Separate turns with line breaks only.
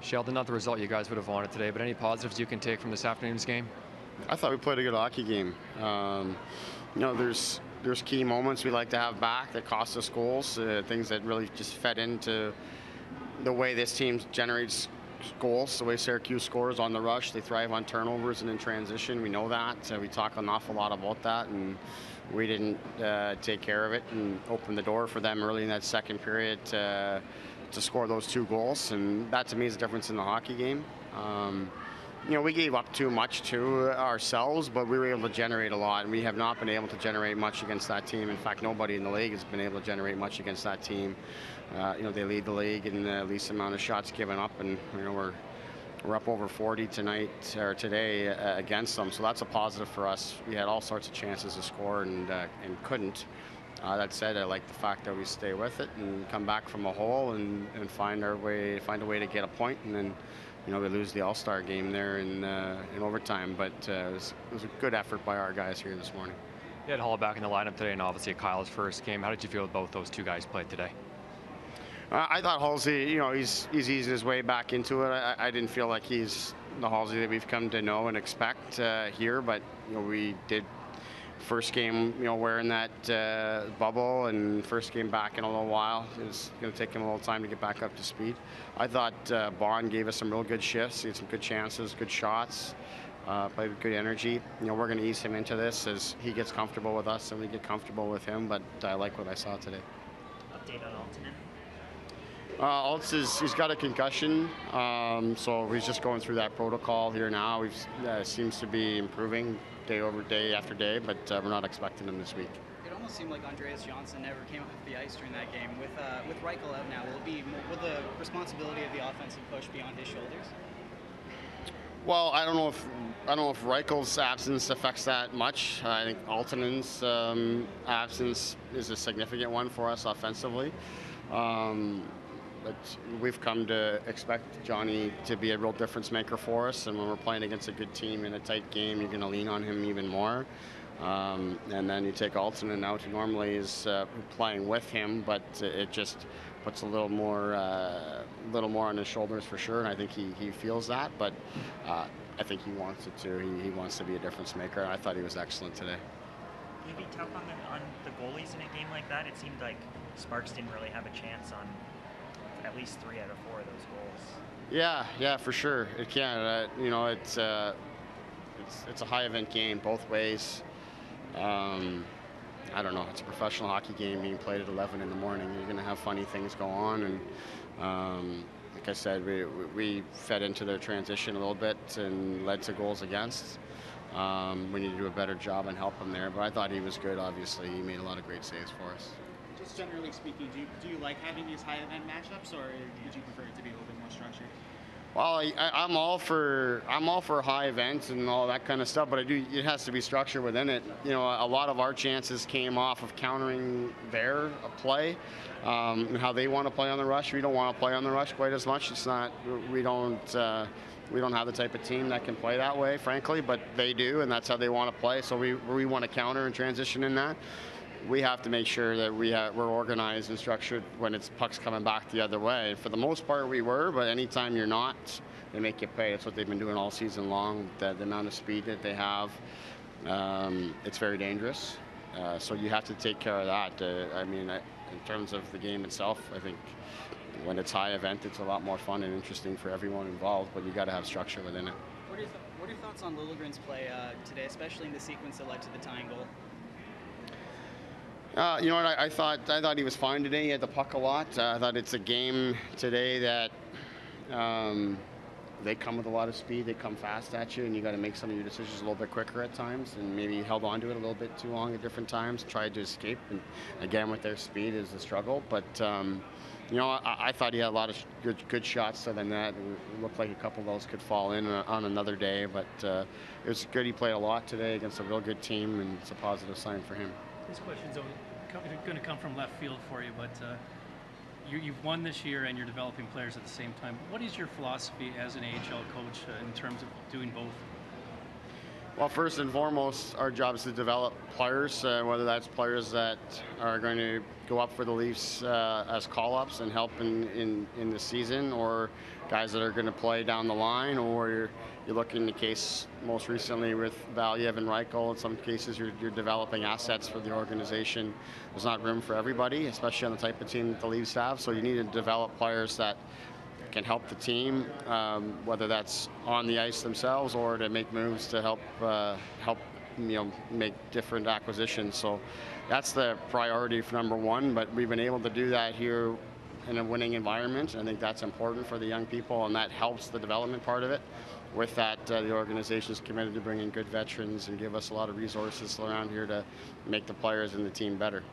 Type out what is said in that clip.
Sheldon, not the result you guys would have wanted today, but any positives you can take from this afternoon's game?
I thought we played a good hockey game. There's key moments we like to have back that cost us goals, things that really just fed into the way this team generates goals, the way Syracuse scores on the rush. They thrive on turnovers and in transition. We know that. We talk an awful lot about that, and we didn't take care of it and open the door for them early in that second period to score those 2 goals, and that to me is the difference in the hockey game. We gave up too much to ourselves, but we were able to generate a lot, and we have not been able to generate much against that team. In fact, nobody in the league has been able to generate much against that team. They lead the league in the least amount of shots given up, and we're up over 40 today against them, so that's a positive for us. We had all sorts of chances to score and couldn't. That said, I like the fact that we stay with it and come back from a hole and find a way to get a point, and then we lose the All-Star game there in overtime. But it was a good effort by our guys here this morning.
You had Hall back in the lineup today, and obviously Kyle's first game. How did you feel both those 2 guys played today?
I thought Halsey, he's easing his way back into it. I didn't feel like he's the Halsey that we've come to know and expect here, but we did first game, wearing that bubble, and first game back in a little while. It was going to take him a little time to get back up to speed. I thought Bond gave us some real good shifts. He had some good chances, good shots, played with good energy. We're going to ease him into this as he gets comfortable with us and we get comfortable with him, but I like what I saw today.
Update on
Altman? He's got a concussion, so he's just going through that protocol here now. He seems to be improving day after day, but we're not expecting him this week.
It almost seemed like Andreas Johnson never came off the ice during that game. With Reichel out now, will the responsibility of the offensive push be on his shoulders?
Well, I don't know if Reichel's absence affects that much. I think Altonen's absence is a significant one for us offensively. But we've come to expect Johnny to be a real difference maker for us, and when we're playing against a good team in a tight game, you're going to lean on him even more. And then you take Altonen out, who normally is playing with him, but it just puts a little more on his shoulders for sure, and I think he feels that. But I think he wants it too. He wants to be a difference maker. I thought he was excellent today.
Can you be tough on the goalies in a game like that? It seemed like Sparks didn't really have a chance on at least 3 out of 4 of those goals.
Yeah, for sure. It can. It's a high event game both ways. I don't know. It's a professional hockey game being played at 11 in the morning. You're going to have funny things go on, and like I said, we fed into their transition a little bit and led to goals against. We need to do a better job and help him there. But I thought he was good. Obviously, he made a lot of great saves for us.
Just generally speaking, do you like having these high event matchups, or would you prefer it to be a little bit more structured?
Well, I'm all for high events and all that kind of stuff, but it has to be structured within it. A lot of our chances came off of countering their play, and how they want to play on the rush. We don't want to play on the rush quite as much. It's not. We don't have the type of team that can play that way, frankly, but they do, and that's how they want to play. So we want to counter and transition in that. We have to make sure that we're organized and structured when it's pucks coming back the other way. For the most part, we were, but anytime you're not, they make you pay. That's what they've been doing all season long. The amount of speed that they have, it's very dangerous. So you have to take care of that. In terms of the game itself, I think when it's high event, it's a lot more fun and interesting for everyone involved, but you got to have structure within it.
What are your thoughts on Liljegren's play today, especially in the sequence that led to the tying goal?
I thought he was fine today. He had the puck a lot. I thought it's a game today that they come with a lot of speed. They come fast at you, and you got to make some of your decisions a little bit quicker at times. And maybe held on to it a little bit too long at different times. Tried to escape, and again with their speed is a struggle. But I thought he had a lot of good shots to the net. It looked like a couple of those could fall in on another day. But it was good. He played a lot today against a real good team, and it's a positive sign for him.
This question's going to come from left field for you, but you've won this year and you're developing players at the same time. What is your philosophy as an AHL coach in terms of doing both?
Well, first and foremost, our job is to develop players, whether that's players that are going to go up for the Leafs as call-ups and help in the season, or guys that are going to play down the line, or you're looking in the case most recently with Valiev and Reichel. In some cases, you're developing assets for the organization. There's not room for everybody, especially on the type of team that the Leafs have. So you need to develop players that can help the team, whether that's on the ice themselves or to make moves to help make different acquisitions. So that's the priority for number one. But we've been able to do that here in a winning environment. I think that's important for the young people, and that helps the development part of it. With that, the organization is committed to bringing good veterans and give us a lot of resources around here to make the players and the team better.